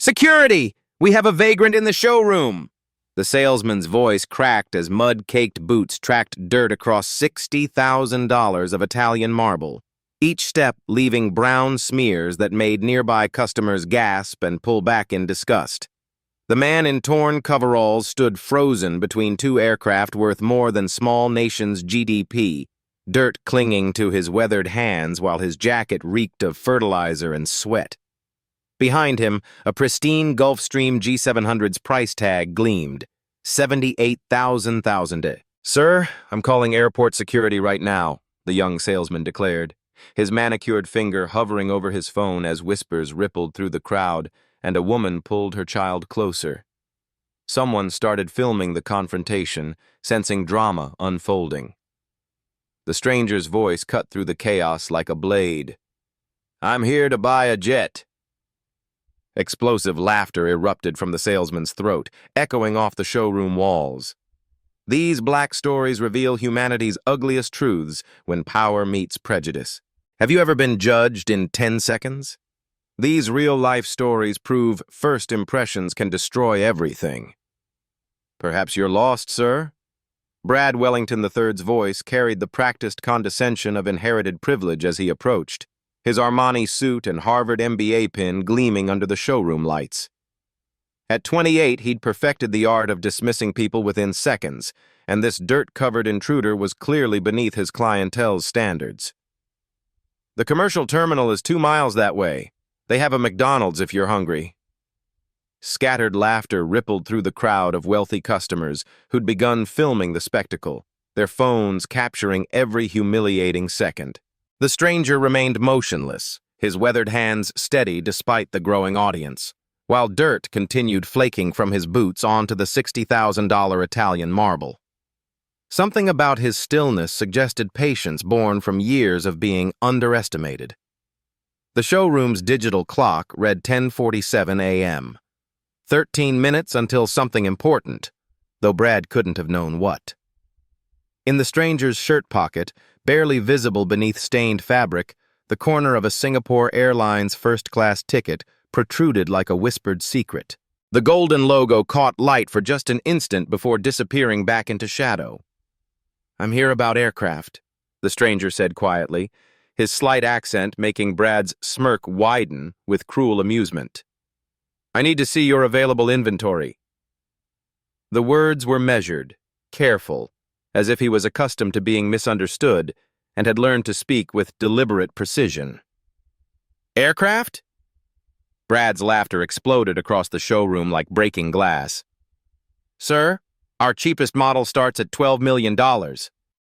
Security! We have a vagrant in the showroom! The salesman's voice cracked as mud-caked boots tracked dirt across $60,000 of Italian marble, each step leaving brown smears that made nearby customers gasp and pull back in disgust. The man in torn coveralls stood frozen between two aircraft worth more than small nations' GDP, dirt clinging to his weathered hands while his jacket reeked of fertilizer and sweat. Behind him, a pristine Gulfstream G700's price tag gleamed, $78,000. "Sir, I'm calling airport security right now," the young salesman declared, his manicured finger hovering over his phone as whispers rippled through the crowd and a woman pulled her child closer. Someone started filming the confrontation, sensing drama unfolding. The stranger's voice cut through the chaos like a blade. "I'm here to buy a jet." Explosive laughter erupted from the salesman's throat, echoing off the showroom walls. These black stories reveal humanity's ugliest truths when power meets prejudice. Have you ever been judged in 10 seconds? These real-life stories prove first impressions can destroy everything. "Perhaps you're lost, sir?" Brad Wellington III's voice carried the practiced condescension of inherited privilege as he approached, his Armani suit and Harvard MBA pin gleaming under the showroom lights. At 28, he'd perfected the art of dismissing people within seconds, and this dirt-covered intruder was clearly beneath his clientele's standards. "The commercial terminal is 2 miles that way. They have a McDonald's if you're hungry." Scattered laughter rippled through the crowd of wealthy customers who'd begun filming the spectacle, their phones capturing every humiliating second. The stranger remained motionless, his weathered hands steady despite the growing audience, while dirt continued flaking from his boots onto the $60,000 Italian marble. Something about his stillness suggested patience born from years of being underestimated. The showroom's digital clock read 10:47 a.m. 13 minutes until something important, though Brad couldn't have known what. In the stranger's shirt pocket, barely visible beneath stained fabric, the corner of a Singapore Airlines first-class ticket protruded like a whispered secret. The golden logo caught light for just an instant before disappearing back into shadow. "I'm here about aircraft," the stranger said quietly, his slight accent making Brad's smirk widen with cruel amusement. "I need to see your available inventory." The words were measured, careful, as if he was accustomed to being misunderstood and had learned to speak with deliberate precision. "Aircraft?" Brad's laughter exploded across the showroom like breaking glass. "Sir, our cheapest model starts at $12 million.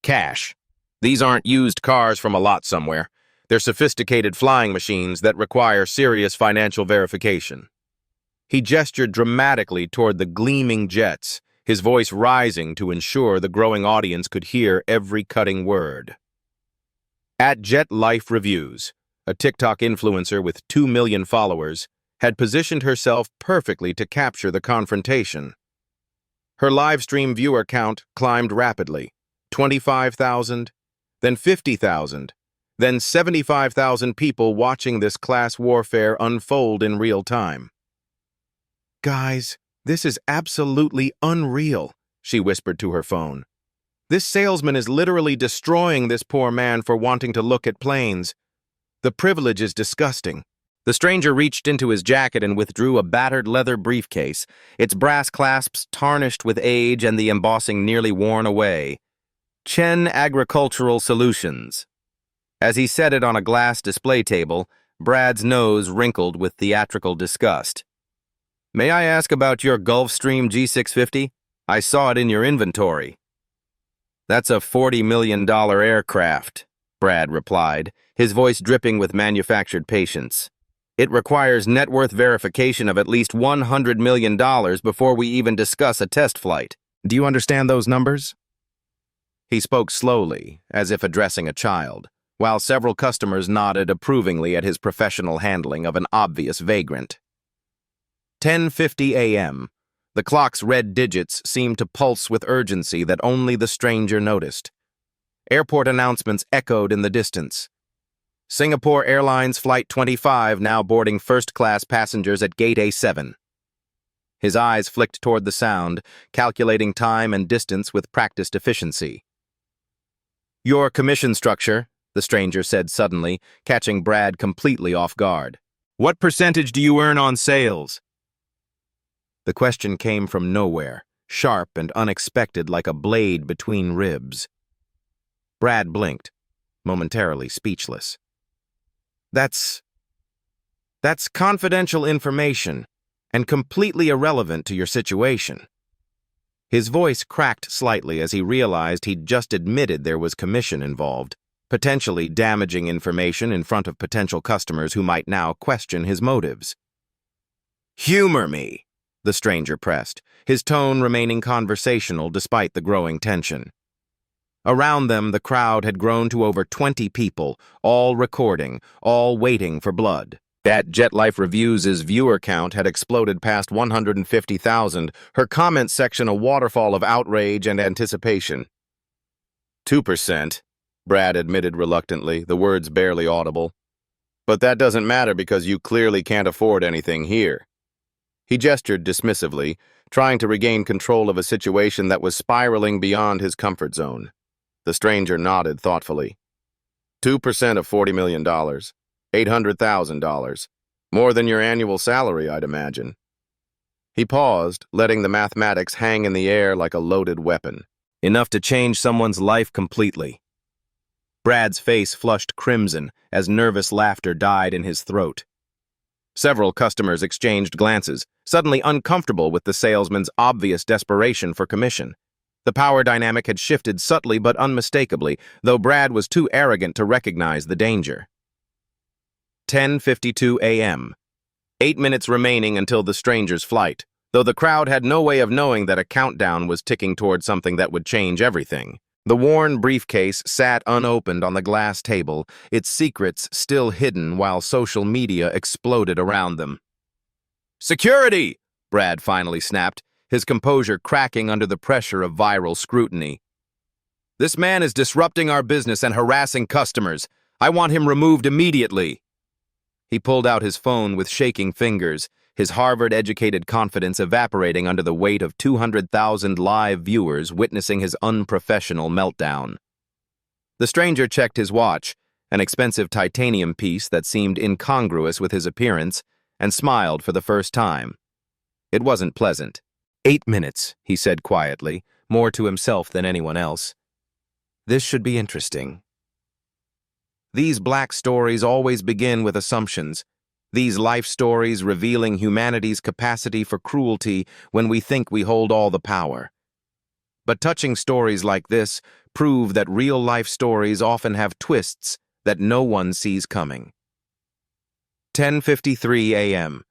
Cash. These aren't used cars from a lot somewhere. They're sophisticated flying machines that require serious financial verification." He gestured dramatically toward the gleaming jets, his voice rising to ensure the growing audience could hear every cutting word. At Jet Life Reviews, a TikTok influencer with 2 million followers, had positioned herself perfectly to capture the confrontation. Her livestream viewer count climbed rapidly, 25,000, then 50,000, then 75,000 people watching this class warfare unfold in real time. "Guys, this is absolutely unreal," she whispered to her phone. "This salesman is literally destroying this poor man for wanting to look at planes. The privilege is disgusting." The stranger reached into his jacket and withdrew a battered leather briefcase, its brass clasps tarnished with age and the embossing nearly worn away. "Chen Agricultural Solutions." As he set it on a glass display table, Brad's nose wrinkled with theatrical disgust. "May I ask about your Gulfstream G650? I saw it in your inventory." "That's a $40 million aircraft," Brad replied, his voice dripping with manufactured patience. "It requires net worth verification of at least $100 million before we even discuss a test flight. Do you understand those numbers?" He spoke slowly, as if addressing a child, while several customers nodded approvingly at his professional handling of an obvious vagrant. 10:50 a.m. The clock's red digits seemed to pulse with urgency that only the stranger noticed. Airport announcements echoed in the distance. Singapore Airlines Flight 25 now boarding first-class passengers at Gate A7. His eyes flicked toward the sound, calculating time and distance with practiced efficiency. Your commission structure, the stranger said suddenly, catching Brad completely off guard. What percentage do you earn on sales? The question came from nowhere, sharp and unexpected like a blade between ribs. Brad blinked, momentarily speechless. That's confidential information and completely irrelevant to your situation. His voice cracked slightly as he realized he'd just admitted there was commission involved, potentially damaging information in front of potential customers who might now question his motives. Humor me, the stranger pressed, his tone remaining conversational despite the growing tension. Around them, the crowd had grown to over 20 people, all recording, all waiting for blood. At Jet Life Reviews' viewer count had exploded past 150,000, her comment section a waterfall of outrage and anticipation. 2%, Brad admitted reluctantly, the words barely audible. But that doesn't matter because you clearly can't afford anything here. He gestured dismissively, trying to regain control of a situation that was spiraling beyond his comfort zone. The stranger nodded thoughtfully. 2% of $40 million. $800,000. More than your annual salary, I'd imagine. He paused, letting the mathematics hang in the air like a loaded weapon. Enough to change someone's life completely. Brad's face flushed crimson as nervous laughter died in his throat. Several customers exchanged glances, suddenly uncomfortable with the salesman's obvious desperation for commission. The power dynamic had shifted subtly but unmistakably, though Brad was too arrogant to recognize the danger. 10:52 a.m. 8 minutes remaining until the stranger's flight, though the crowd had no way of knowing that a countdown was ticking toward something that would change everything. The worn briefcase sat unopened on the glass table, its secrets still hidden while social media exploded around them. "Security!" Brad finally snapped, his composure cracking under the pressure of viral scrutiny. "This man is disrupting our business and harassing customers. I want him removed immediately." He pulled out his phone with shaking fingers, his Harvard-educated confidence evaporating under the weight of 200,000 live viewers witnessing his unprofessional meltdown. The stranger checked his watch, an expensive titanium piece that seemed incongruous with his appearance, and smiled for the first time. It wasn't pleasant. 8 minutes, he said quietly, more to himself than anyone else. This should be interesting. These black stories always begin with assumptions. These life stories revealing humanity's capacity for cruelty when we think we hold all the power. But touching stories like this prove that real-life stories often have twists that no one sees coming. 10:53 a.m.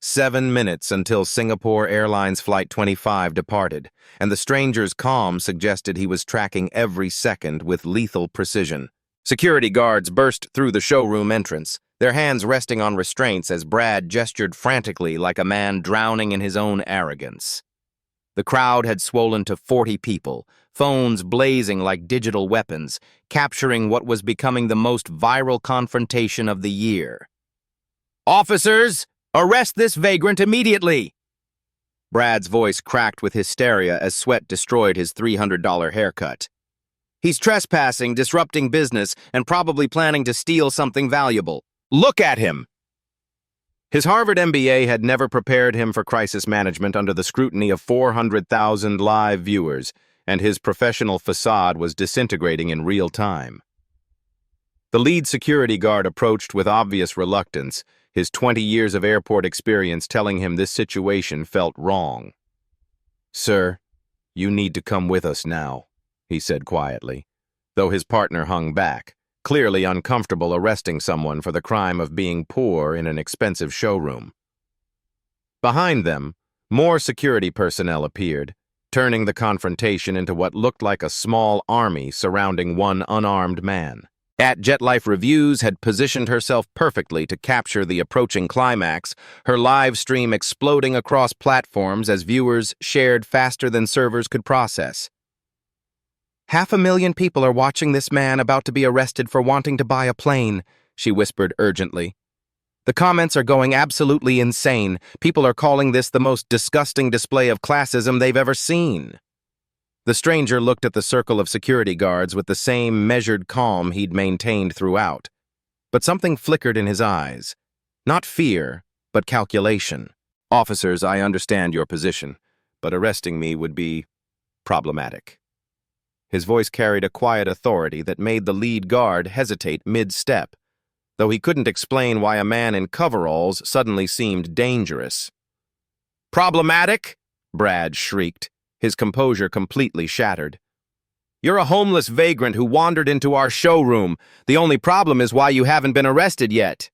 7 minutes until Singapore Airlines Flight 25 departed, and the stranger's calm suggested he was tracking every second with lethal precision. Security guards burst through the showroom entrance, their hands resting on restraints as Brad gestured frantically like a man drowning in his own arrogance. The crowd had swollen to 40 people, phones blazing like digital weapons, capturing what was becoming the most viral confrontation of the year. "Officers, arrest this vagrant immediately!" Brad's voice cracked with hysteria as sweat destroyed his $300 haircut. "He's trespassing, disrupting business, and probably planning to steal something valuable. Look at him!" His Harvard MBA had never prepared him for crisis management under the scrutiny of 400,000 live viewers, and his professional facade was disintegrating in real time. The lead security guard approached with obvious reluctance, his 20 years of airport experience telling him this situation felt wrong. "Sir, you need to come with us now," he said quietly, though his partner hung back, clearly uncomfortable arresting someone for the crime of being poor in an expensive showroom. Behind them, more security personnel appeared, turning the confrontation into what looked like a small army surrounding one unarmed man. At Jet Life Reviews had positioned herself perfectly to capture the approaching climax, her live stream exploding across platforms as viewers shared faster than servers could process. 500,000 people are watching this man about to be arrested for wanting to buy a plane, she whispered urgently. "The comments are going absolutely insane. People are calling this the most disgusting display of classism they've ever seen." The stranger looked at the circle of security guards with the same measured calm he'd maintained throughout. But something flickered in his eyes. Not fear, but calculation. "Officers, I understand your position, but arresting me would be problematic." His voice carried a quiet authority that made the lead guard hesitate mid-step, though he couldn't explain why a man in coveralls suddenly seemed dangerous. "Problematic?" Brad shrieked, his composure completely shattered. "You're a homeless vagrant who wandered into our showroom. The only problem is why you haven't been arrested yet."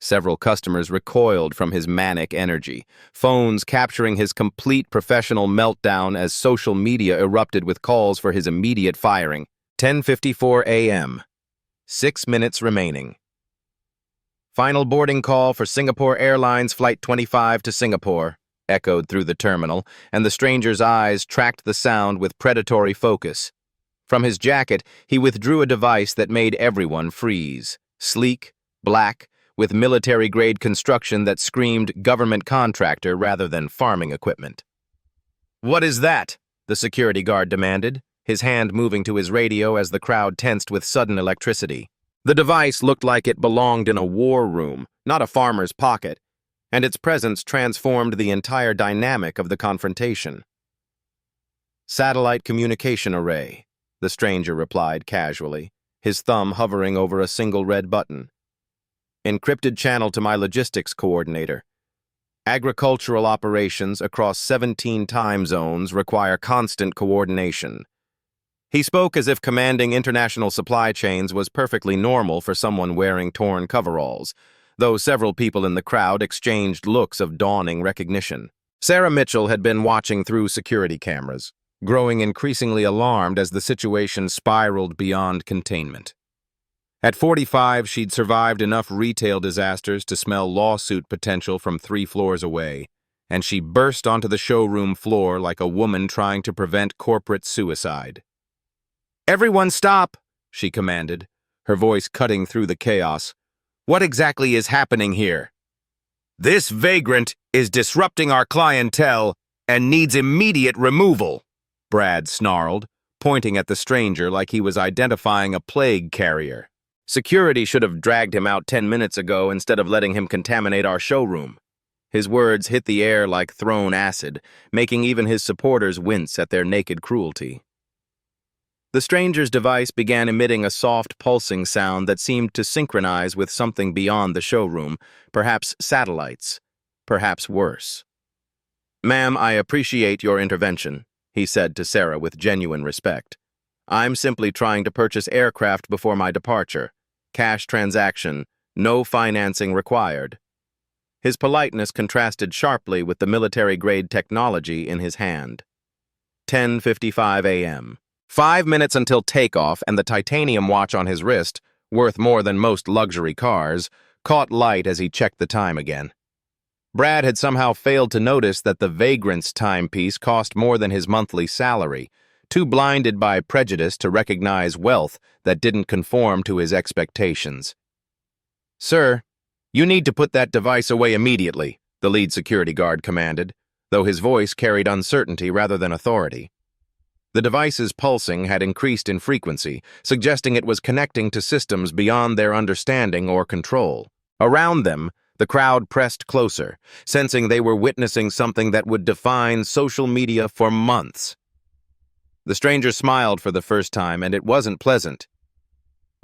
Several customers recoiled from his manic energy, phones capturing his complete professional meltdown as social media erupted with calls for his immediate firing. 10:54 a.m. 6 minutes remaining. "Final boarding call for Singapore Airlines Flight 25 to Singapore," echoed through the terminal, and the stranger's eyes tracked the sound with predatory focus. From his jacket, he withdrew a device that made everyone freeze. Sleek, black, with military-grade construction that screamed government contractor rather than farming equipment. "What is that?" the security guard demanded, his hand moving to his radio as the crowd tensed with sudden electricity. The device looked like it belonged in a war room, not a farmer's pocket, and its presence transformed the entire dynamic of the confrontation. "Satellite communication array," the stranger replied casually, his thumb hovering over a single red button. "Encrypted channel to my logistics coordinator. Agricultural operations across 17 time zones require constant coordination." He spoke as if commanding international supply chains was perfectly normal for someone wearing torn coveralls, though several people in the crowd exchanged looks of dawning recognition. Sarah Mitchell had been watching through security cameras, growing increasingly alarmed as the situation spiraled beyond containment. At 45, she'd survived enough retail disasters to smell lawsuit potential from 3 floors away, and she burst onto the showroom floor like a woman trying to prevent corporate suicide. "Everyone stop," she commanded, her voice cutting through the chaos. "What exactly is happening here?" "This vagrant is disrupting our clientele and needs immediate removal," Brad snarled, pointing at the stranger like he was identifying a plague carrier. "Security should have dragged him out 10 minutes ago instead of letting him contaminate our showroom." His words hit the air like thrown acid, making even his supporters wince at their naked cruelty. The stranger's device began emitting a soft, pulsing sound that seemed to synchronize with something beyond the showroom, perhaps satellites, perhaps worse. "Ma'am, I appreciate your intervention," he said to Sarah with genuine respect. "I'm simply trying to purchase aircraft before my departure. Cash transaction, no financing required." His politeness contrasted sharply with the military-grade technology in his hand. 10:55 a.m. 5 minutes until takeoff, and the titanium watch on his wrist, worth more than most luxury cars, caught light as he checked the time again. Brad had somehow failed to notice that the vagrant's timepiece cost more than his monthly salary, too blinded by prejudice to recognize wealth that didn't conform to his expectations. "Sir, you need to put that device away immediately," the lead security guard commanded, though his voice carried uncertainty rather than authority. The device's pulsing had increased in frequency, suggesting it was connecting to systems beyond their understanding or control. Around them, the crowd pressed closer, sensing they were witnessing something that would define social media for months. The stranger smiled for the first time, and it wasn't pleasant.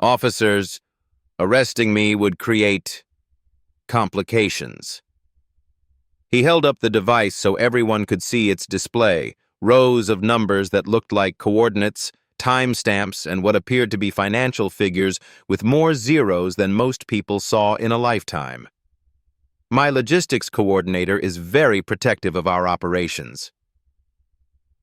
"Officers, arresting me would create complications." He held up the device so everyone could see its display, rows of numbers that looked like coordinates, timestamps, and what appeared to be financial figures with more zeros than most people saw in a lifetime. "My logistics coordinator is very protective of our operations."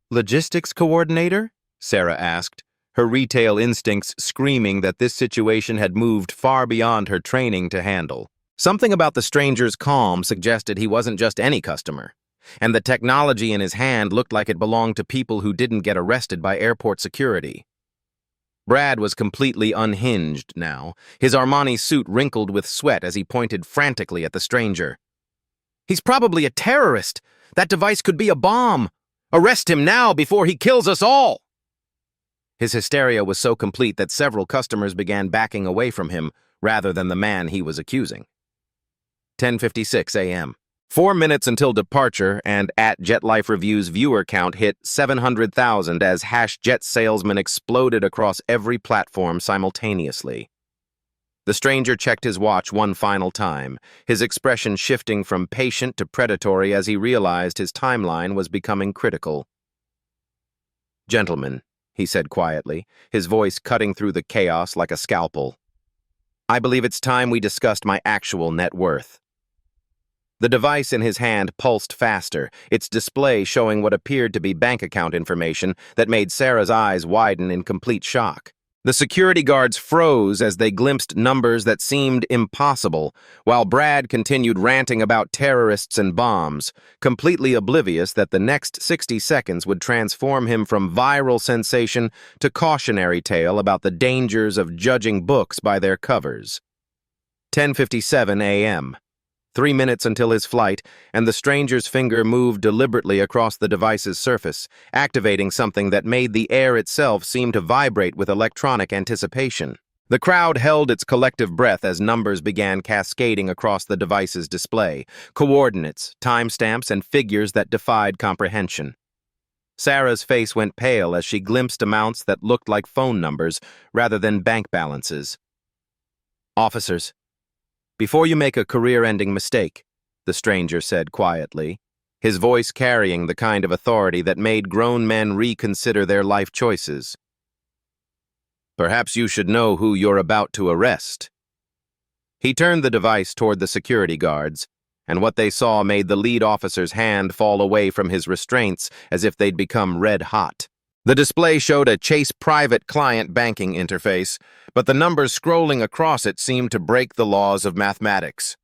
"Logistics coordinator?" Sarah asked, her retail instincts screaming that this situation had moved far beyond her training to handle. Something about the stranger's calm suggested he wasn't just any customer, and the technology in his hand looked like it belonged to people who didn't get arrested by airport security. Brad was completely unhinged now, his Armani suit wrinkled with sweat as he pointed frantically at the stranger. "He's probably a terrorist. That device could be a bomb. Arrest him now before he kills us all!" His hysteria was so complete that several customers began backing away from him rather than the man he was accusing. 10:56 a.m. 4 minutes until departure, and at Jet Life Review's viewer count hit 700,000 as #Jet Salesman exploded across every platform simultaneously. The stranger checked his watch one final time, his expression shifting from patient to predatory as he realized his timeline was becoming critical. "Gentlemen," he said quietly, his voice cutting through the chaos like a scalpel, "I believe it's time we discussed my actual net worth." The device in his hand pulsed faster, its display showing what appeared to be bank account information that made Sarah's eyes widen in complete shock. The security guards froze as they glimpsed numbers that seemed impossible, while Brad continued ranting about terrorists and bombs, completely oblivious that the next 60 seconds would transform him from viral sensation to cautionary tale about the dangers of judging books by their covers. 10:57 a.m. 3 minutes until his flight, and the stranger's finger moved deliberately across the device's surface, activating something that made the air itself seem to vibrate with electronic anticipation. The crowd held its collective breath as numbers began cascading across the device's display, coordinates, timestamps, and figures that defied comprehension. Sarah's face went pale as she glimpsed amounts that looked like phone numbers rather than bank balances. "Officers, before you make a career-ending mistake," the stranger said quietly, his voice carrying the kind of authority that made grown men reconsider their life choices, "perhaps you should know who you're about to arrest." He turned the device toward the security guards, and what they saw made the lead officer's hand fall away from his restraints as if they'd become red-hot. The display showed a Chase private client banking interface, but the numbers scrolling across it seemed to break the laws of mathematics.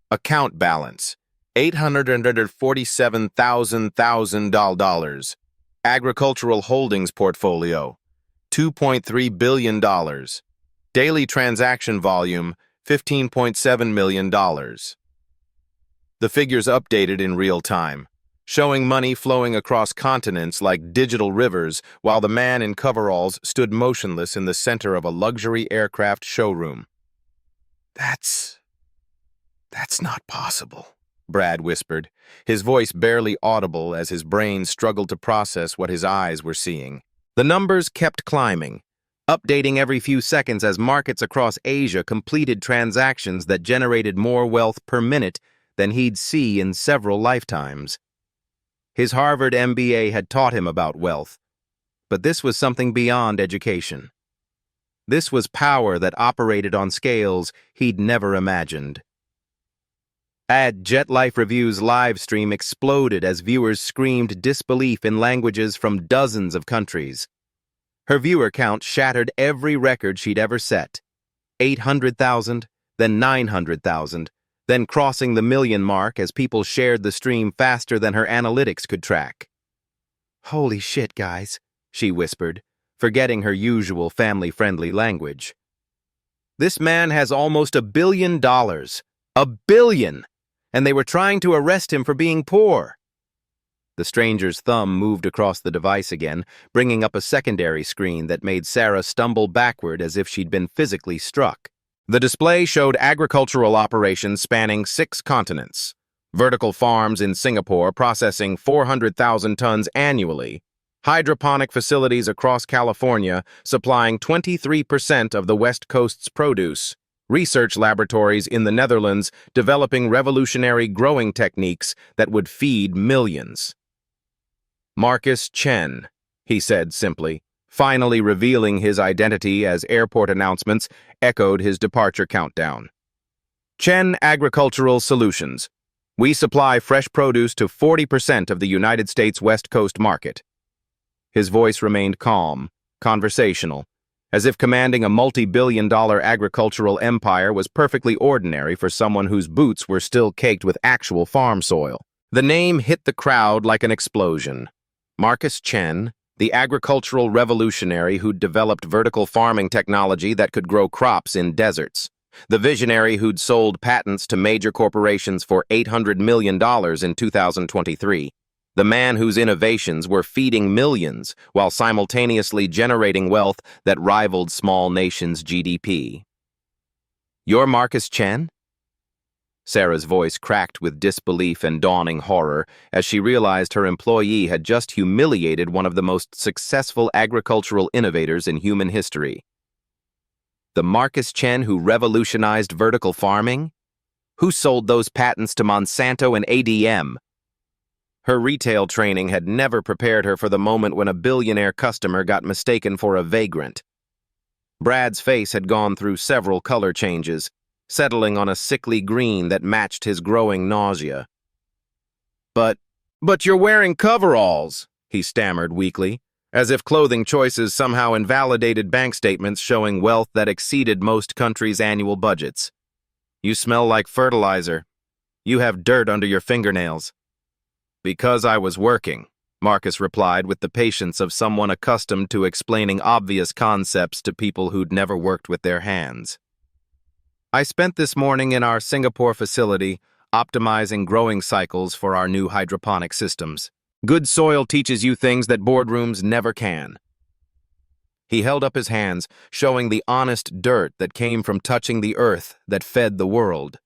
Account balance, $847,000. Agricultural holdings portfolio, $2.3 billion. Daily transaction volume, $15.7 million. The figures updated in real time, showing money flowing across continents like digital rivers, while the man in coveralls stood motionless in the center of a luxury aircraft showroom. That's not possible," Brad whispered, his voice barely audible as his brain struggled to process what his eyes were seeing. The numbers kept climbing, updating every few seconds as markets across Asia completed transactions that generated more wealth per minute than he'd see in several lifetimes. His Harvard MBA had taught him about wealth, but this was something beyond education. This was power that operated on scales he'd never imagined. Jet Life Review's live stream exploded as viewers screamed disbelief in languages from dozens of countries. Her viewer count shattered every record she'd ever set. 800,000, then 900,000. Then crossing the million mark as people shared the stream faster than her analytics could track. "Holy shit, guys," she whispered, forgetting her usual family-friendly language. "This man has almost $1 billion. $1 billion! And they were trying to arrest him for being poor." The stranger's thumb moved across the device again, bringing up a secondary screen that made Sarah stumble backward as if she'd been physically struck. The display showed agricultural operations spanning 6 continents, vertical farms in Singapore processing 400,000 tons annually, hydroponic facilities across California supplying 23% of the West Coast's produce, research laboratories in the Netherlands developing revolutionary growing techniques that would feed millions. "Marcus Chen," he said simply, finally revealing his identity as airport announcements echoed his departure countdown. "Chen Agricultural Solutions. We supply fresh produce to 40% of the United States West Coast market." His voice remained calm, conversational, as if commanding a multi-billion-dollar agricultural empire was perfectly ordinary for someone whose boots were still caked with actual farm soil. The name hit the crowd like an explosion. Marcus Chen, The agricultural revolutionary who'd developed vertical farming technology that could grow crops in deserts. The visionary who'd sold patents to major corporations for $800 million in 2023. The man whose innovations were feeding millions while simultaneously generating wealth that rivaled small nations' GDP. You're Marcus Chen? Sarah's voice cracked with disbelief and dawning horror as she realized her employee had just humiliated one of the most successful agricultural innovators in human history. The Marcus Chen who revolutionized vertical farming? Who sold those patents to Monsanto and ADM? Her retail training had never prepared her for the moment when a billionaire customer got mistaken for a vagrant. Brad's face had gone through several color changes, settling on a sickly green that matched his growing nausea. But you're wearing coveralls, he stammered weakly, as if clothing choices somehow invalidated bank statements showing wealth that exceeded most countries' annual budgets. You smell like fertilizer. You have dirt under your fingernails. Because I was working, Marcus replied with the patience of someone accustomed to explaining obvious concepts to people who'd never worked with their hands. I spent this morning in our Singapore facility optimizing growing cycles for our new hydroponic systems. Good soil teaches you things that boardrooms never can. He held up his hands, showing the honest dirt that came from touching the earth that fed the world.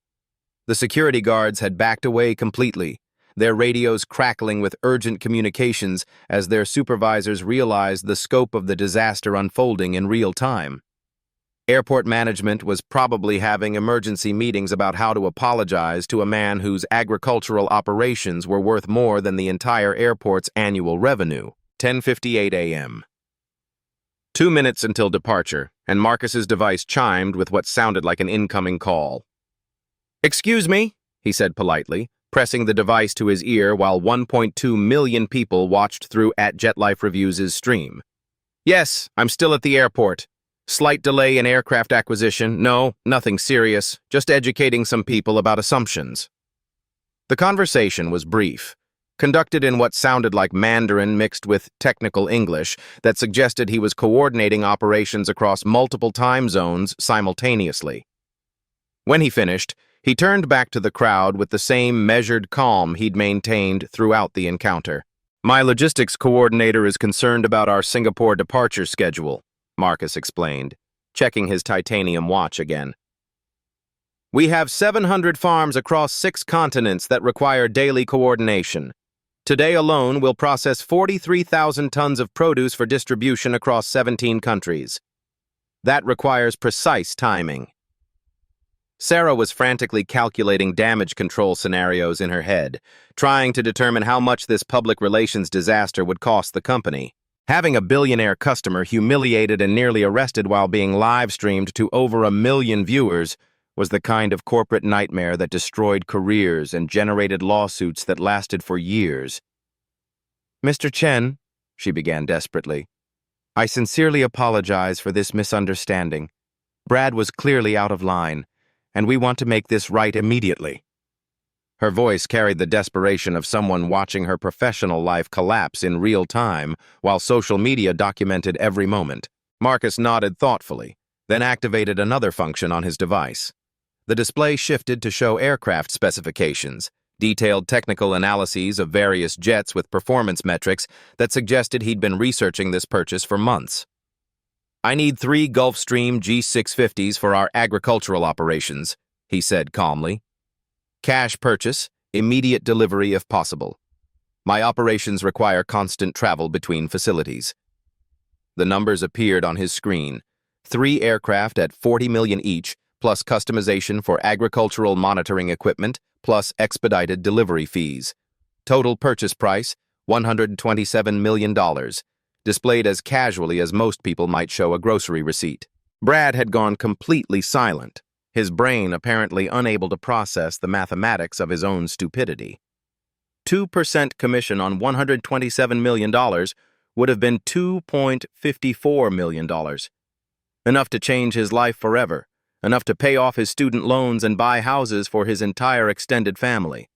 The security guards had backed away completely, their radios crackling with urgent communications as their supervisors realized the scope of the disaster unfolding in real time. Airport management was probably having emergency meetings about how to apologize to a man whose agricultural operations were worth more than the entire airport's annual revenue. 10:58 a.m. 2 minutes until departure, and Marcus's device chimed with what sounded like an incoming call. "Excuse me," he said politely, pressing the device to his ear while 1.2 million people watched through @JetLife Reviews' stream. "Yes, I'm still at the airport. Slight delay in aircraft acquisition. No, nothing serious. Just educating some people about assumptions." The conversation was brief, conducted in what sounded like Mandarin mixed with technical English that suggested he was coordinating operations across multiple time zones simultaneously. When he finished, he turned back to the crowd with the same measured calm he'd maintained throughout the encounter. "My logistics coordinator is concerned about our Singapore departure schedule," Marcus explained, checking his titanium watch again. "We have 700 farms across 6 continents that require daily coordination. Today alone, we'll process 43,000 tons of produce for distribution across 17 countries. That requires precise timing." Sarah was frantically calculating damage control scenarios in her head, trying to determine how much this public relations disaster would cost the company. Having a billionaire customer humiliated and nearly arrested while being live-streamed to over 1 million viewers was the kind of corporate nightmare that destroyed careers and generated lawsuits that lasted for years. "Mr. Chen," she began desperately, "I sincerely apologize for this misunderstanding. Brad was clearly out of line, and we want to make this right immediately." Her voice carried the desperation of someone watching her professional life collapse in real time while social media documented every moment. Marcus nodded thoughtfully, then activated another function on his device. The display shifted to show aircraft specifications, detailed technical analyses of various jets with performance metrics that suggested he'd been researching this purchase for months. "I need 3 Gulfstream G650s for our agricultural operations," he said calmly. "Cash purchase, immediate delivery if possible. My operations require constant travel between facilities." The numbers appeared on his screen. 3 aircraft at $40 million each, plus customization for agricultural monitoring equipment, plus expedited delivery fees. Total purchase price, $127 million, displayed as casually as most people might show a grocery receipt. Brad had gone completely silent, his brain apparently unable to process the mathematics of his own stupidity. 2% commission on $127 million would have been $2.54 million. Enough to change his life forever, enough to pay off his student loans and buy houses for his entire extended family.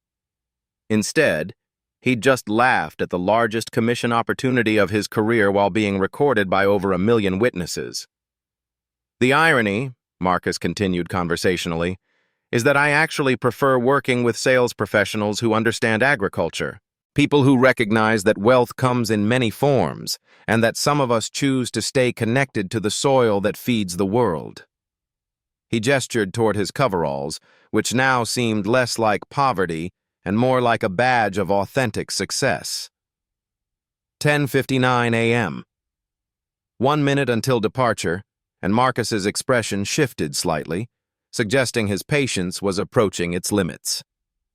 Instead, He'd just laughed at the largest commission opportunity of his career while being recorded by over 1 million witnesses. The irony, Marcus continued conversationally, is that I actually prefer working with sales professionals who understand agriculture, people who recognize that wealth comes in many forms, and that some of us choose to stay connected to the soil that feeds the world. He gestured toward his coveralls, which now seemed less like poverty and more like a badge of authentic success. 10:59 a.m. 1 minute until departure, and Marcus's expression shifted slightly, suggesting his patience was approaching its limits.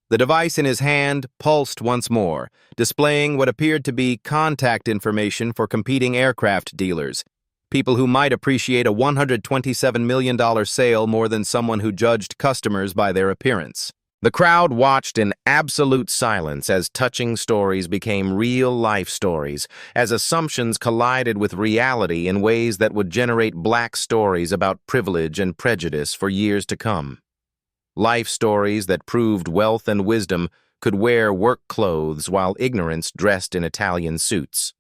The device in his hand pulsed once more, displaying what appeared to be contact information for competing aircraft dealers, people who might appreciate a $127 million sale more than someone who judged customers by their appearance. The crowd watched in absolute silence as touching stories became real-life stories, as assumptions collided with reality in ways that would generate black stories about privilege and prejudice for years to come. Life stories that proved wealth and wisdom could wear work clothes while ignorance dressed in Italian suits.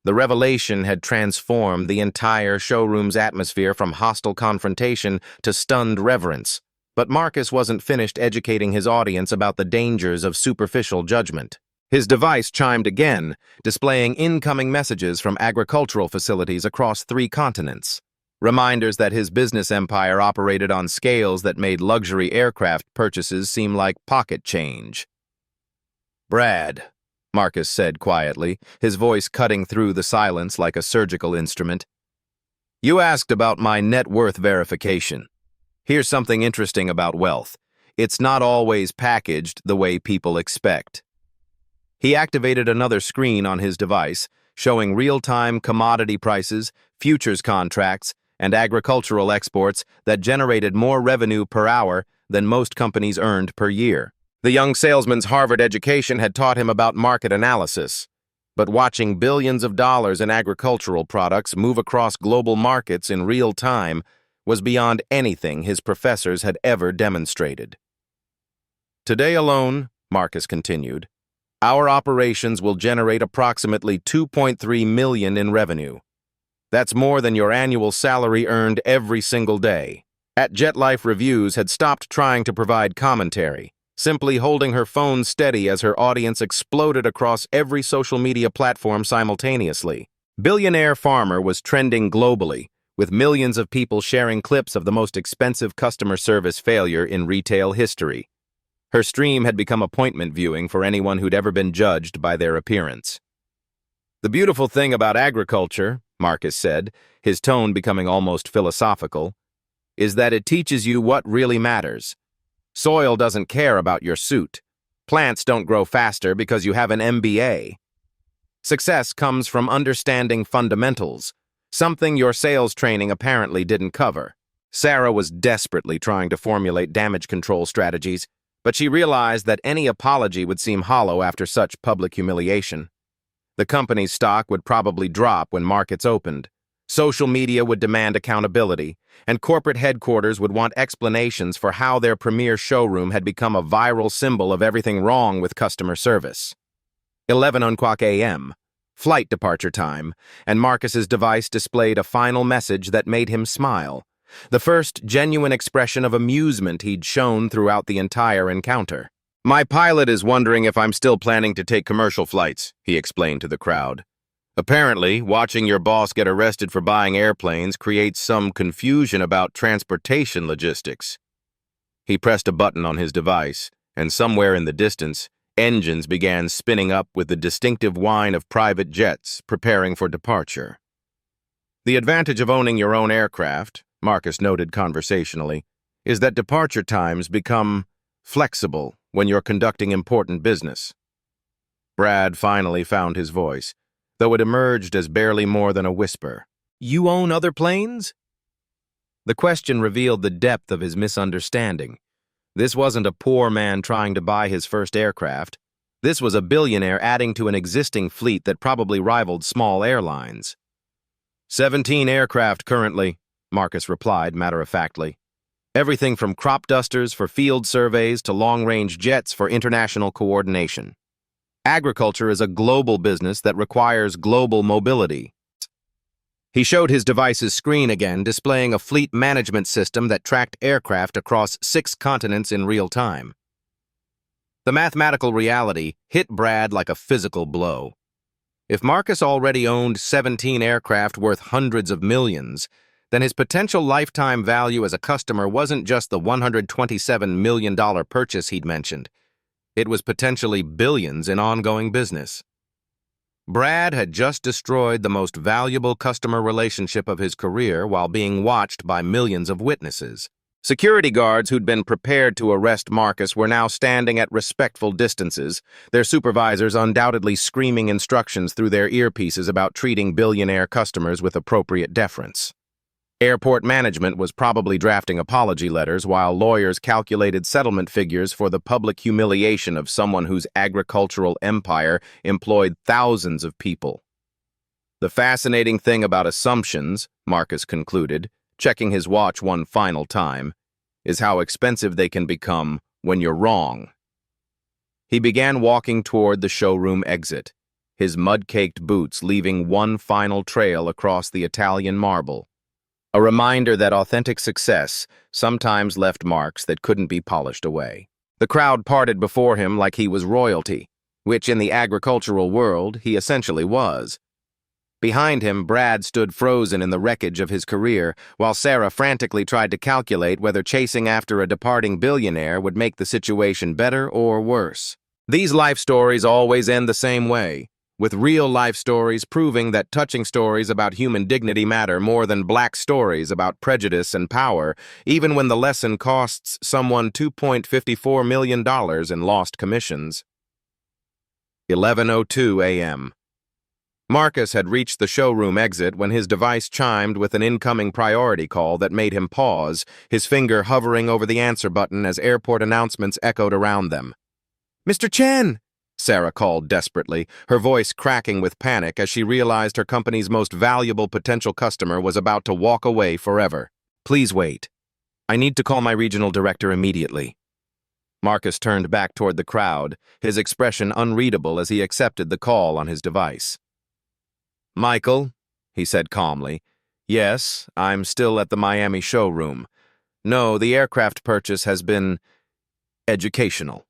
The revelation had transformed the entire showroom's atmosphere from hostile confrontation to stunned reverence. But Marcus wasn't finished educating his audience about the dangers of superficial judgment. His device chimed again, displaying incoming messages from agricultural facilities across 3 continents. Reminders that his business empire operated on scales that made luxury aircraft purchases seem like pocket change. "Brad," Marcus said quietly, his voice cutting through the silence like a surgical instrument. "You asked about my net worth verification. Here's something interesting about wealth. It's not always packaged the way people expect." He activated another screen on his device, showing real-time commodity prices, futures contracts, and agricultural exports that generated more revenue per hour than most companies earned per year. The young salesman's Harvard education had taught him about market analysis, but watching billions of dollars in agricultural products move across global markets in real time was beyond anything his professors had ever demonstrated. "Today alone," Marcus continued, "our operations will generate approximately $2.3 million in revenue. That's more than your annual salary earned every single day." At Jet Life Reviews had stopped trying to provide commentary, simply holding her phone steady as her audience exploded across every social media platform simultaneously. Billionaire Farmer was trending globally, with millions of people sharing clips of the most expensive customer service failure in retail history. Her stream had become appointment viewing for anyone who'd ever been judged by their appearance. "The beautiful thing about agriculture," Marcus said, his tone becoming almost philosophical, "is that it teaches you what really matters. Soil doesn't care about your suit. Plants don't grow faster because you have an MBA. Success comes from understanding fundamentals, something your sales training apparently didn't cover." Sarah was desperately trying to formulate damage control strategies, but she realized that any apology would seem hollow after such public humiliation. The company's stock would probably drop when markets opened. Social media would demand accountability, and corporate headquarters would want explanations for how their premier showroom had become a viral symbol of everything wrong with customer service. 11:00 a.m. Flight departure time, and Marcus's device displayed a final message that made him smile, the first genuine expression of amusement he'd shown throughout the entire encounter. "My pilot is wondering if I'm still planning to take commercial flights," he explained to the crowd. "Apparently, watching your boss get arrested for buying airplanes creates some confusion about transportation logistics." He pressed a button on his device, and somewhere in the distance, engines began spinning up with the distinctive whine of private jets preparing for departure. "The advantage of owning your own aircraft," Marcus noted conversationally, "is that departure times become flexible when you're conducting important business." Brad finally found his voice, though it emerged as barely more than a whisper. "You own other planes?" The question revealed the depth of his misunderstanding. This wasn't a poor man trying to buy his first aircraft. This was a billionaire adding to an existing fleet that probably rivaled small airlines. 17 aircraft currently, Marcus replied matter-of-factly. Everything from crop dusters for field surveys to long-range jets for international coordination. Agriculture is a global business that requires global mobility. He showed his device's screen again, displaying a fleet management system that tracked aircraft across 6 continents in real time. The mathematical reality hit Brad like a physical blow. If Marcus already owned 17 aircraft worth hundreds of millions, then his potential lifetime value as a customer wasn't just the $127 million purchase he'd mentioned. It was potentially billions in ongoing business. Brad had just destroyed the most valuable customer relationship of his career while being watched by millions of witnesses. Security guards who'd been prepared to arrest Marcus were now standing at respectful distances, their supervisors undoubtedly screaming instructions through their earpieces about treating billionaire customers with appropriate deference. Airport management was probably drafting apology letters while lawyers calculated settlement figures for the public humiliation of someone whose agricultural empire employed thousands of people. The fascinating thing about assumptions, Marcus concluded, checking his watch one final time, is how expensive they can become when you're wrong. He began walking toward the showroom exit, his mud-caked boots leaving one final trail across the Italian marble. A reminder that authentic success sometimes left marks that couldn't be polished away. The crowd parted before him like he was royalty, which in the agricultural world he essentially was. Behind him, Brad stood frozen in the wreckage of his career, while Sarah frantically tried to calculate whether chasing after a departing billionaire would make the situation better or worse. These life stories always end the same way, with real-life stories proving that touching stories about human dignity matter more than black stories about prejudice and power, even when the lesson costs someone $2.54 million in lost commissions. 11:02 a.m. Marcus had reached the showroom exit when his device chimed with an incoming priority call that made him pause, his finger hovering over the answer button as airport announcements echoed around them. "Mr. Chen!" Sarah called desperately, her voice cracking with panic as she realized her company's most valuable potential customer was about to walk away forever. "Please wait. I need to call my regional director immediately." Marcus turned back toward the crowd, his expression unreadable as he accepted the call on his device. "Michael," he said calmly. "Yes, I'm still at the Miami showroom. No, the aircraft purchase has been educational."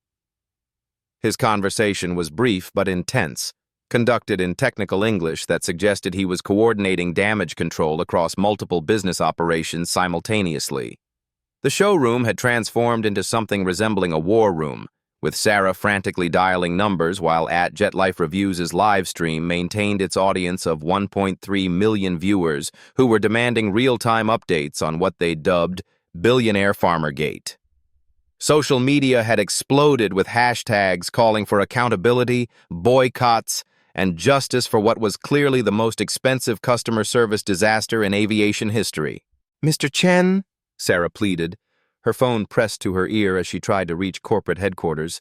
His conversation was brief but intense, conducted in technical English that suggested he was coordinating damage control across multiple business operations simultaneously. The showroom had transformed into something resembling a war room, with Sarah frantically dialing numbers while @Jet Life Reviews' live stream maintained its audience of 1.3 million viewers who were demanding real-time updates on what they dubbed Billionaire Farmergate. Social media had exploded with hashtags calling for accountability, boycotts, and justice for what was clearly the most expensive customer service disaster in aviation history. "Mr. Chen," Sarah pleaded, her phone pressed to her ear as she tried to reach corporate headquarters.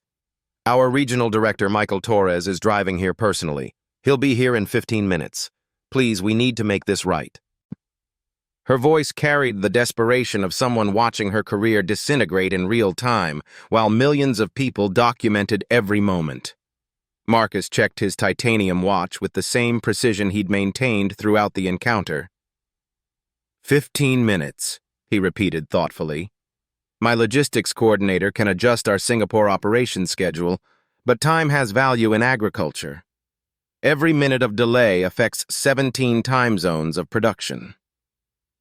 "Our regional director, Michael Torres, is driving here personally. He'll be here in 15 minutes. Please, we need to make this right." Her voice carried the desperation of someone watching her career disintegrate in real time, while millions of people documented every moment. Marcus checked his titanium watch with the same precision he'd maintained throughout the encounter. 15 minutes, he repeated thoughtfully. "My logistics coordinator can adjust our Singapore operations schedule, but time has value in agriculture. Every minute of delay affects 17 time zones of production."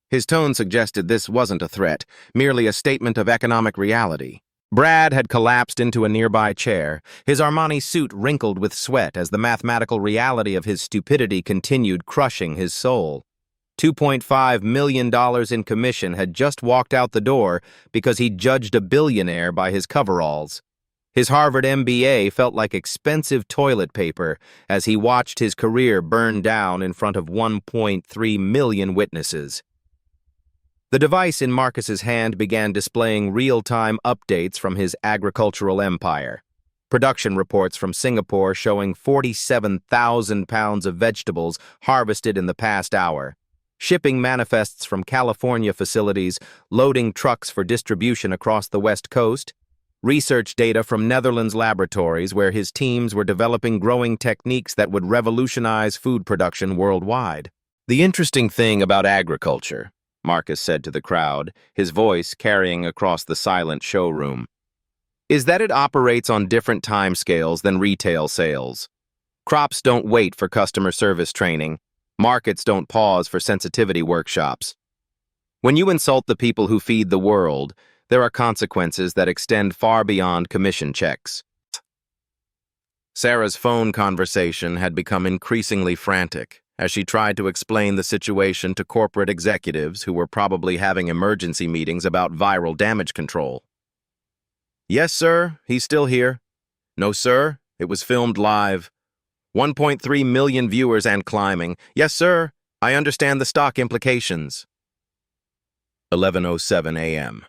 His tone suggested this wasn't a threat, merely a statement of economic reality. Brad had collapsed into a nearby chair, his Armani suit wrinkled with sweat as the mathematical reality of his stupidity continued crushing his soul. $2.5 million in commission had just walked out the door because he judged a billionaire by his coveralls. His Harvard MBA felt like expensive toilet paper as he watched his career burn down in front of 1.3 million witnesses. The device in Marcus's hand began displaying real-time updates from his agricultural empire. Production reports from Singapore showing 47,000 pounds of vegetables harvested in the past hour. Shipping manifests from California facilities, loading trucks for distribution across the West Coast. research data from Netherlands laboratories where his teams were developing growing techniques that would revolutionize food production worldwide. The interesting thing about agriculture, Marcus said to the crowd, his voice carrying across the silent showroom, is that it operates on different timescales than retail sales. Crops don't wait for customer service training. Markets don't pause for sensitivity workshops. When you insult the people who feed the world, there are consequences that extend far beyond commission checks. Sarah's phone conversation had become increasingly frantic as she tried to explain the situation to corporate executives who were probably having emergency meetings about viral damage control. Yes, sir, he's still here. No, sir, it was filmed live. 1.3 million viewers and climbing. Yes, sir, I understand the stock implications. 11:07 a.m.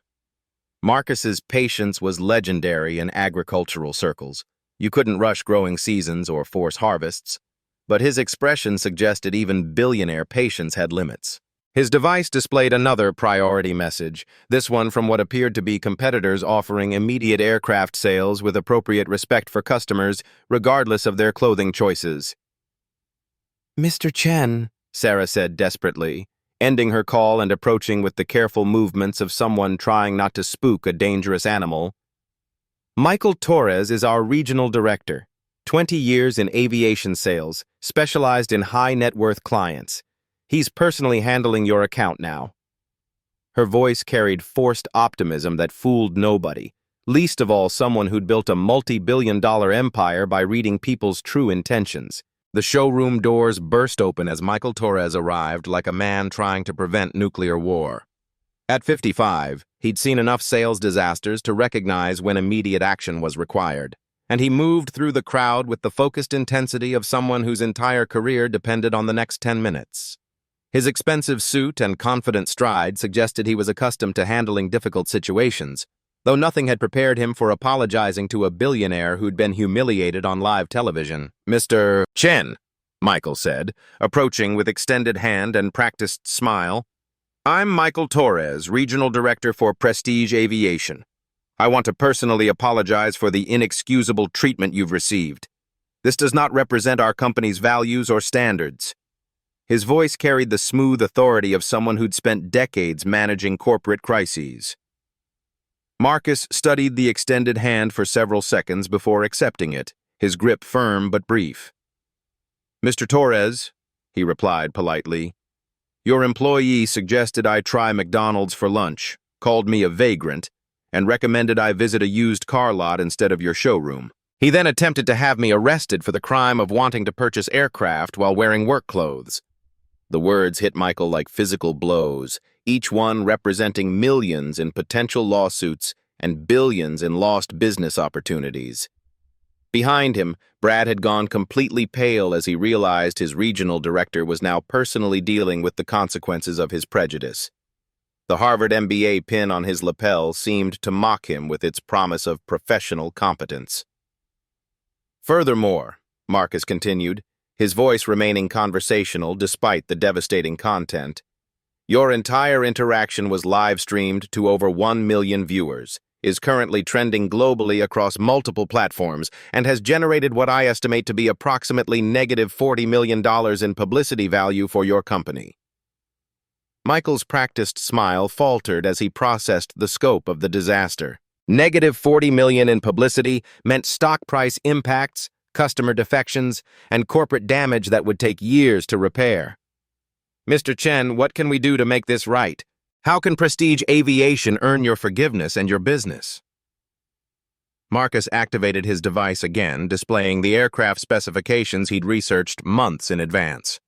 Marcus's patience was legendary in agricultural circles. You couldn't rush growing seasons or force harvests, but his expression suggested even billionaire patience had limits. His device displayed another priority message, this one from what appeared to be competitors offering immediate aircraft sales with appropriate respect for customers, regardless of their clothing choices. Mr. Chen, Sarah said desperately, ending her call and approaching with the careful movements of someone trying not to spook a dangerous animal. Michael Torres is our regional director, 20 years in aviation sales, specialized in high-net-worth clients. He's personally handling your account now. Her voice carried forced optimism that fooled nobody, least of all someone who'd built a multi-billion-dollar empire by reading people's true intentions. The showroom doors burst open as Michael Torres arrived like a man trying to prevent nuclear war. At 55, he'd seen enough sales disasters to recognize when immediate action was required, and he moved through the crowd with the focused intensity of someone whose entire career depended on the next 10 minutes. His expensive suit and confident stride suggested he was accustomed to handling difficult situations, though nothing had prepared him for apologizing to a billionaire who'd been humiliated on live television. Mr. Chen, Michael said, approaching with extended hand and practiced smile. I'm Michael Torres, Regional Director for Prestige Aviation. I want to personally apologize for the inexcusable treatment you've received. This does not represent our company's values or standards. His voice carried the smooth authority of someone who'd spent decades managing corporate crises. Marcus studied the extended hand for several seconds before accepting it, his grip firm but brief. Mr. Torres, he replied politely, your employee suggested I try McDonald's for lunch, called me a vagrant, and recommended I visit a used car lot instead of your showroom. He then attempted to have me arrested for the crime of wanting to purchase aircraft while wearing work clothes. The words hit Michael like physical blows, each one representing millions in potential lawsuits and billions in lost business opportunities. Behind him, Brad had gone completely pale as he realized his regional director was now personally dealing with the consequences of his prejudice. The Harvard MBA pin on his lapel seemed to mock him with its promise of professional competence. Furthermore, Marcus continued, his voice remaining conversational despite the devastating content, your entire interaction was live-streamed to over 1 million viewers, is currently trending globally across multiple platforms, and has generated what I estimate to be approximately negative $40 million in publicity value for your company. Michael's practiced smile faltered as he processed the scope of the disaster. Negative $40 million in publicity meant stock price impacts, customer defections, and corporate damage that would take years to repair. Mr. Chen, what can we do to make this right? How can Prestige Aviation earn your forgiveness and your business? Marcus activated his device again, displaying the aircraft specifications he'd researched months in advance.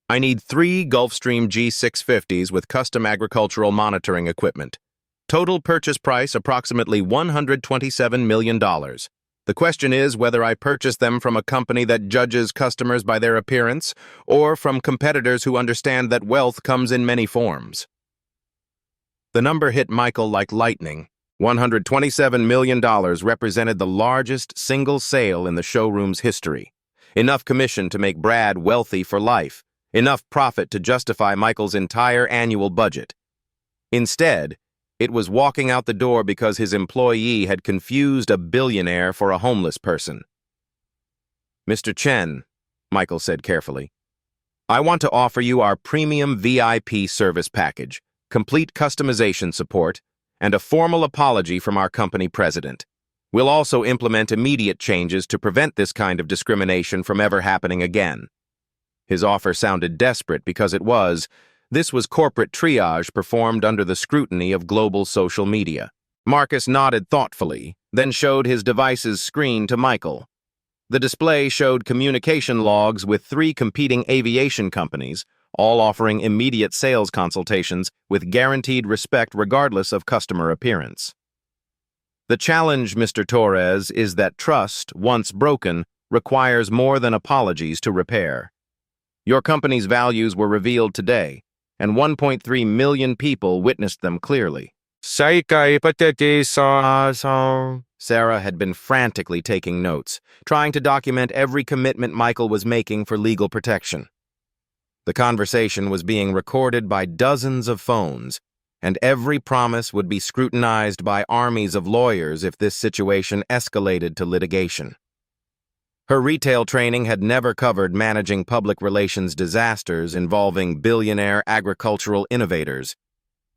I need 3 Gulfstream G650s with custom agricultural monitoring equipment. Total purchase price approximately $127 million. The question is whether I purchase them from a company that judges customers by their appearance or from competitors who understand that wealth comes in many forms. The number hit Michael like lightning. $127 million represented the largest single sale in the showroom's history. Enough commission to make Brad wealthy for life. Enough profit to justify Michael's entire annual budget. Instead, It was walking out the door because his employee had confused a billionaire for a homeless person. "Mr. Chen," Michael said carefully, "I want to offer you our premium VIP service package, complete customization support, and a formal apology from our company president. We'll also implement immediate changes to prevent this kind of discrimination from ever happening again." His offer sounded desperate because this was corporate triage performed under the scrutiny of global social media. Marcus nodded thoughtfully, then showed his device's screen to Michael. The display showed communication logs with 3 competing aviation companies, all offering immediate sales consultations with guaranteed respect regardless of customer appearance. "The challenge, Mr. Torres, is that trust, once broken, requires more than apologies to repair. Your company's values were revealed today, and 1.3 million people witnessed them clearly." Sarah had been frantically taking notes, trying to document every commitment Michael was making for legal protection. The conversation was being recorded by dozens of phones, and every promise would be scrutinized by armies of lawyers if this situation escalated to litigation. Her retail training had never covered managing public relations disasters involving billionaire agricultural innovators.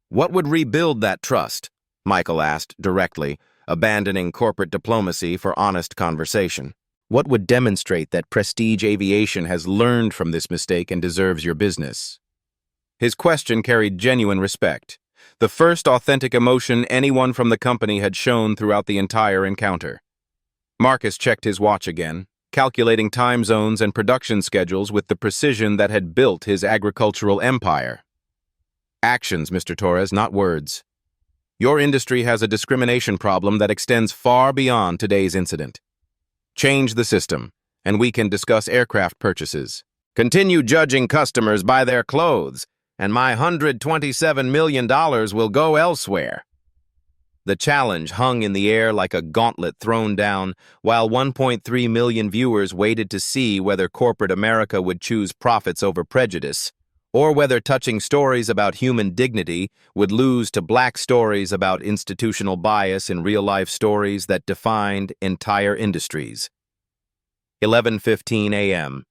"What would rebuild that trust?" Michael asked directly, abandoning corporate diplomacy for honest conversation. "What would demonstrate that Prestige Aviation has learned from this mistake and deserves your business?" His question carried genuine respect, the first authentic emotion anyone from the company had shown throughout the entire encounter. Marcus checked his watch again, calculating time zones and production schedules with the precision that had built his agricultural empire. "Actions, Mr. Torres, not words. Your industry has a discrimination problem that extends far beyond today's incident. Change the system, and we can discuss aircraft purchases. Continue judging customers by their clothes, and my $127 million will go elsewhere." The challenge hung in the air like a gauntlet thrown down, while 1.3 million viewers waited to see whether corporate America would choose profits over prejudice, or whether touching stories about human dignity would lose to black stories about institutional bias in real-life stories that defined entire industries. 11:15 a.m.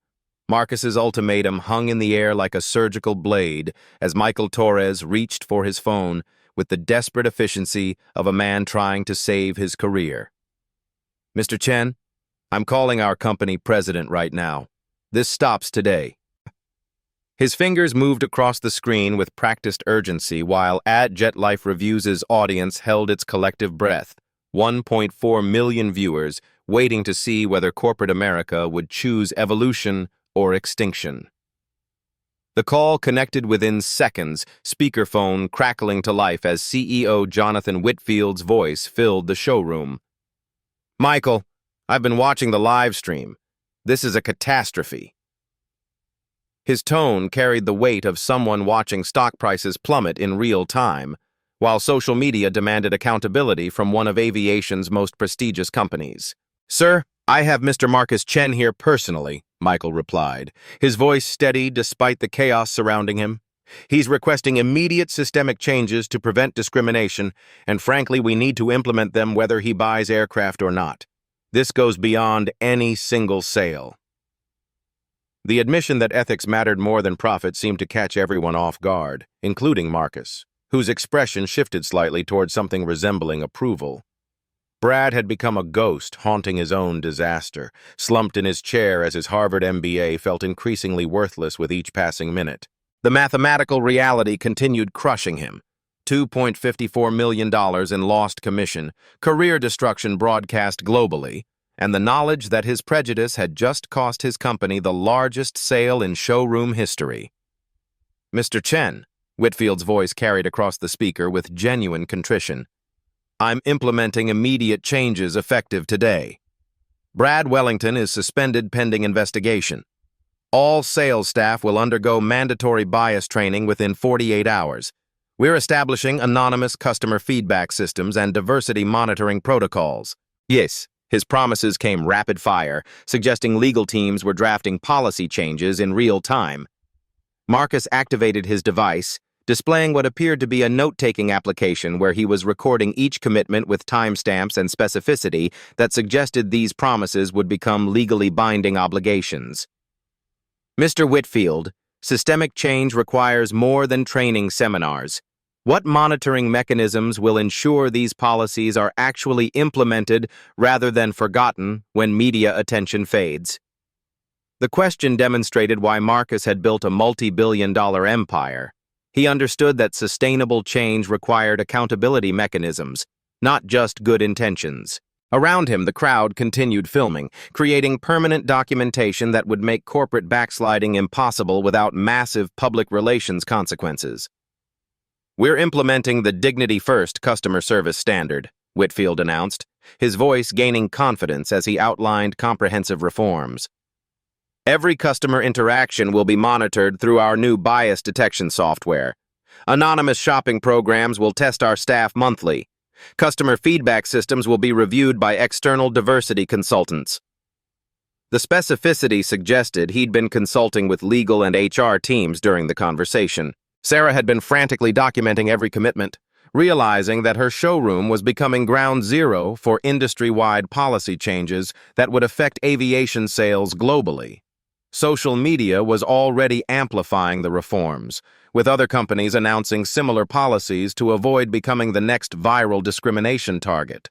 Marcus's ultimatum hung in the air like a surgical blade as Michael Torres reached for his phone with the desperate efficiency of a man trying to save his career. "Mr. Chen, I'm calling our company president right now. This stops today." His fingers moved across the screen with practiced urgency while Jet Life Reviews' audience held its collective breath, 1.4 million viewers waiting to see whether corporate America would choose evolution or extinction. The call connected within seconds, speakerphone crackling to life as CEO Jonathan Whitfield's voice filled the showroom. "Michael, I've been watching the live stream. This is a catastrophe." His tone carried the weight of someone watching stock prices plummet in real time, while social media demanded accountability from one of aviation's most prestigious companies. "Sir, I have Mr. Marcus Chen here personally," Michael replied, his voice steady despite the chaos surrounding him. "He's requesting immediate systemic changes to prevent discrimination, and frankly, we need to implement them whether he buys aircraft or not. This goes beyond any single sale." The admission that ethics mattered more than profit seemed to catch everyone off guard, including Marcus, whose expression shifted slightly toward something resembling approval. Brad had become a ghost haunting his own disaster, slumped in his chair as his Harvard MBA felt increasingly worthless with each passing minute. The mathematical reality continued crushing him. $2.54 million in lost commission, career destruction broadcast globally, and the knowledge that his prejudice had just cost his company the largest sale in showroom history. "Mr. Chen," Whitfield's voice carried across the speaker with genuine contrition, "I'm implementing immediate changes effective today. Brad Wellington is suspended pending investigation. All sales staff will undergo mandatory bias training within 48 hours. We're establishing anonymous customer feedback systems and diversity monitoring protocols." Yes, his promises came rapid fire, suggesting legal teams were drafting policy changes in real time. Marcus activated his device, displaying what appeared to be a note-taking application where he was recording each commitment with timestamps and specificity that suggested these promises would become legally binding obligations. Mr. Whitfield, systemic change requires more than training seminars. What monitoring mechanisms will ensure these policies are actually implemented rather than forgotten when media attention fades? The question demonstrated why Marcus had built a multi-billion-dollar empire. He understood that sustainable change required accountability mechanisms, not just good intentions. Around him, the crowd continued filming, creating permanent documentation that would make corporate backsliding impossible without massive public relations consequences. "We're implementing the Dignity First customer service standard," Whitfield announced, his voice gaining confidence as he outlined comprehensive reforms. "Every customer interaction will be monitored through our new bias detection software. Anonymous shopping programs will test our staff monthly. Customer feedback systems will be reviewed by external diversity consultants." The specificity suggested he'd been consulting with legal and HR teams during the conversation. Sarah had been frantically documenting every commitment, realizing that her showroom was becoming ground zero for industry-wide policy changes that would affect aviation sales globally. Social media was already amplifying the reforms, with other companies announcing similar policies to avoid becoming the next viral discrimination target.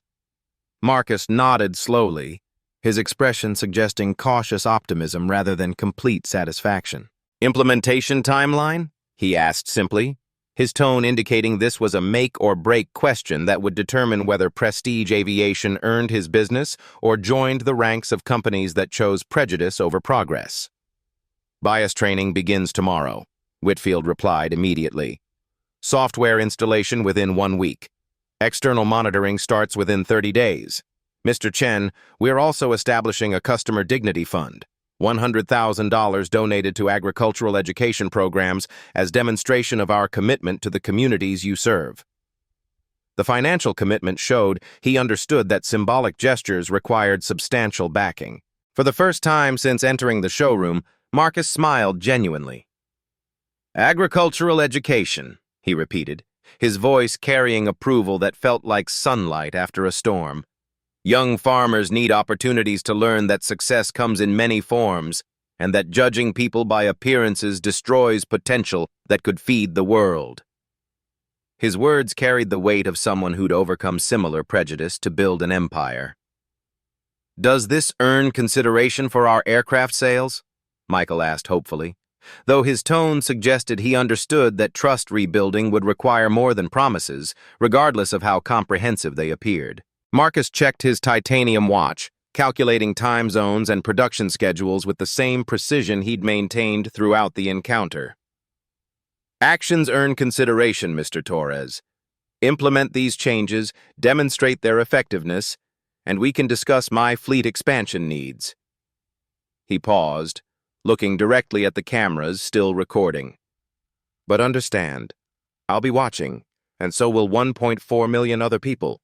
Marcus nodded slowly, his expression suggesting cautious optimism rather than complete satisfaction. "Implementation timeline?" he asked simply, his tone indicating this was a make-or-break question that would determine whether Prestige Aviation earned his business or joined the ranks of companies that chose prejudice over progress. "Bias training begins tomorrow," Whitfield replied immediately. "Software installation within 1 week. External monitoring starts within 30 days. Mr. Chen, we're also establishing a customer dignity fund, $100,000 donated to agricultural education programs as demonstration of our commitment to the communities you serve." The financial commitment showed he understood that symbolic gestures required substantial backing. For the first time since entering the showroom, Marcus smiled genuinely. "Agricultural education," he repeated, his voice carrying approval that felt like sunlight after a storm. "Young farmers need opportunities to learn that success comes in many forms, and that judging people by appearances destroys potential that could feed the world." His words carried the weight of someone who'd overcome similar prejudice to build an empire. "Does this earn consideration for our aircraft sales?" Michael asked hopefully, though his tone suggested he understood that trust rebuilding would require more than promises, regardless of how comprehensive they appeared. Marcus checked his titanium watch, calculating time zones and production schedules with the same precision he'd maintained throughout the encounter. "Actions earn consideration, Mr. Torres. Implement these changes, demonstrate their effectiveness, and we can discuss my fleet expansion needs." He paused, looking directly at the cameras still recording. "But understand, I'll be watching, and so will 1.4 million other people."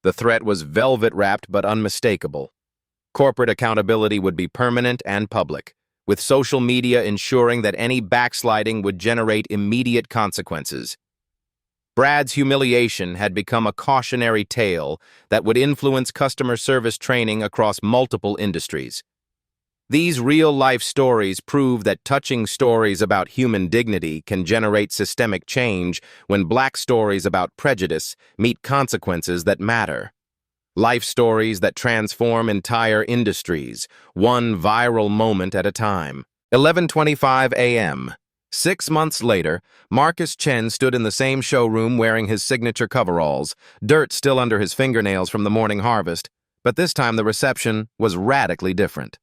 The threat was velvet-wrapped but unmistakable. Corporate accountability would be permanent and public, with social media ensuring that any backsliding would generate immediate consequences. Brad's humiliation had become a cautionary tale that would influence customer service training across multiple industries. These real-life stories prove that touching stories about human dignity can generate systemic change when Black stories about prejudice meet consequences that matter. Life stories that transform entire industries, one viral moment at a time. 11:25 a.m. 6 months later, Marcus Chen stood in the same showroom wearing his signature coveralls, dirt still under his fingernails from the morning harvest, but this time the reception was radically different.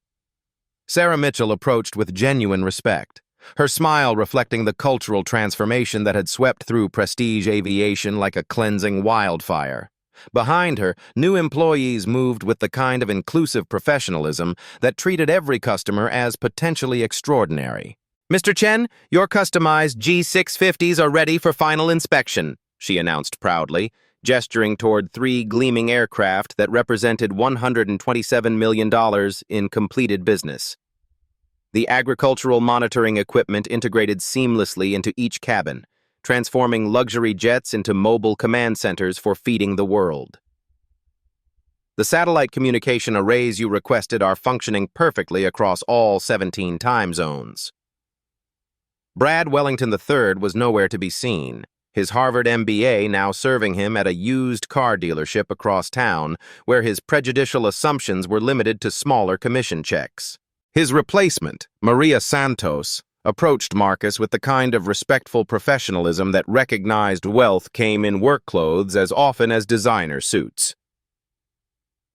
Sarah Mitchell approached with genuine respect, her smile reflecting the cultural transformation that had swept through Prestige Aviation like a cleansing wildfire. Behind her, new employees moved with the kind of inclusive professionalism that treated every customer as potentially extraordinary. "Mr. Chen, your customized G650s are ready for final inspection," she announced proudly, gesturing toward 3 gleaming aircraft that represented $127 million in completed business. The agricultural monitoring equipment integrated seamlessly into each cabin, transforming luxury jets into mobile command centers for feeding the world. The satellite communication arrays you requested are functioning perfectly across all 17 time zones. Brad Wellington III was nowhere to be seen, his Harvard MBA now serving him at a used car dealership across town, where his prejudicial assumptions were limited to smaller commission checks. His replacement, Maria Santos, approached Marcus with the kind of respectful professionalism that recognized wealth came in work clothes as often as designer suits.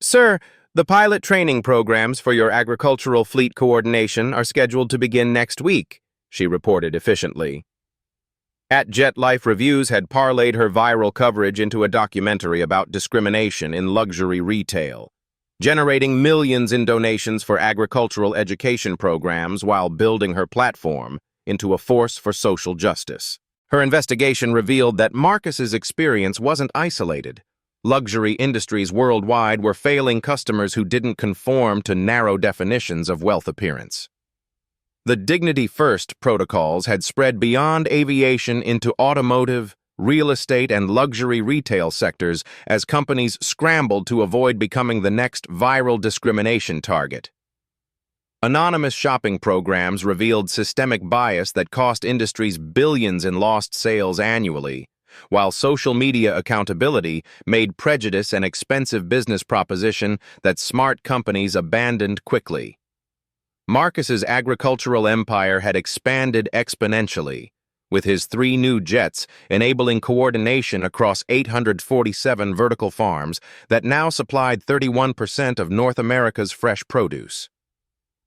"Sir, the pilot training programs for your agricultural fleet coordination are scheduled to begin next week," she reported efficiently. At Jet Life Reviews had parlayed her viral coverage into a documentary about discrimination in luxury retail, generating millions in donations for agricultural education programs while building her platform into a force for social justice. Her investigation revealed that Marcus's experience wasn't isolated. Luxury industries worldwide were failing customers who didn't conform to narrow definitions of wealth appearance. The Dignity First protocols had spread beyond aviation into automotive, real estate, and luxury retail sectors as companies scrambled to avoid becoming the next viral discrimination target. Anonymous shopping programs revealed systemic bias that cost industries billions in lost sales annually, while social media accountability made prejudice an expensive business proposition that smart companies abandoned quickly. Marcus's agricultural empire had expanded exponentially, with his 3 new jets enabling coordination across 847 vertical farms that now supplied 31% of North America's fresh produce.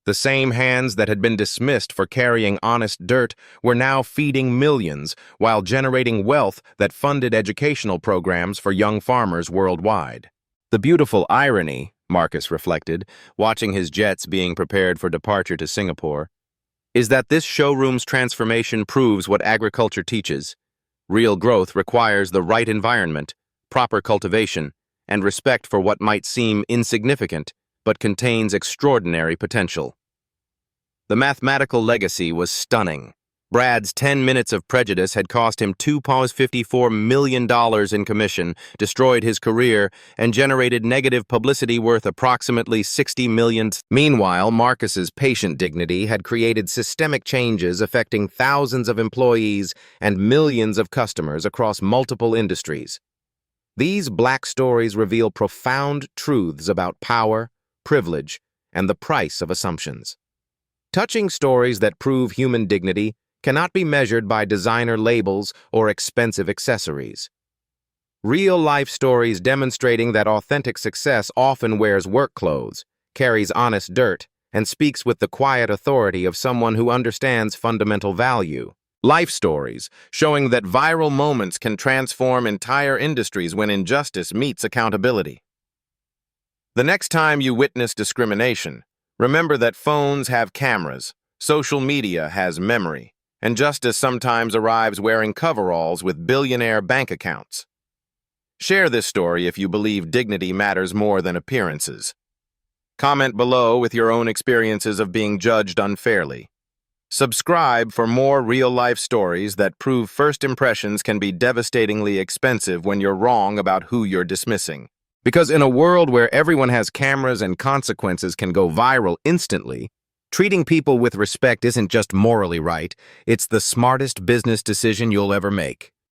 The same hands that had been dismissed for carrying honest dirt were now feeding millions while generating wealth that funded educational programs for young farmers worldwide. The beautiful irony, Marcus reflected, watching his jets being prepared for departure to Singapore, is that this showroom's transformation proves what agriculture teaches. Real growth requires the right environment, proper cultivation, and respect for what might seem insignificant, but contains extraordinary potential. The mathematical legacy was stunning. Brad's 10 minutes of prejudice had cost him $2.54 million in commission, destroyed his career, and generated negative publicity worth approximately $60 million. Meanwhile, Marcus's patient dignity had created systemic changes affecting thousands of employees and millions of customers across multiple industries. These black stories reveal profound truths about power, privilege, and the price of assumptions. Touching stories that prove human dignity cannot be measured by designer labels or expensive accessories. Real-life stories demonstrating that authentic success often wears work clothes, carries honest dirt, and speaks with the quiet authority of someone who understands fundamental value. Life stories showing that viral moments can transform entire industries when injustice meets accountability. The next time you witness discrimination, remember that phones have cameras, social media has memory, and justice sometimes arrives wearing coveralls with billionaire bank accounts. Share this story if you believe dignity matters more than appearances. Comment below with your own experiences of being judged unfairly. Subscribe for more real-life stories that prove first impressions can be devastatingly expensive when you're wrong about who you're dismissing. Because in a world where everyone has cameras and consequences can go viral instantly, treating people with respect isn't just morally right, it's the smartest business decision you'll ever make.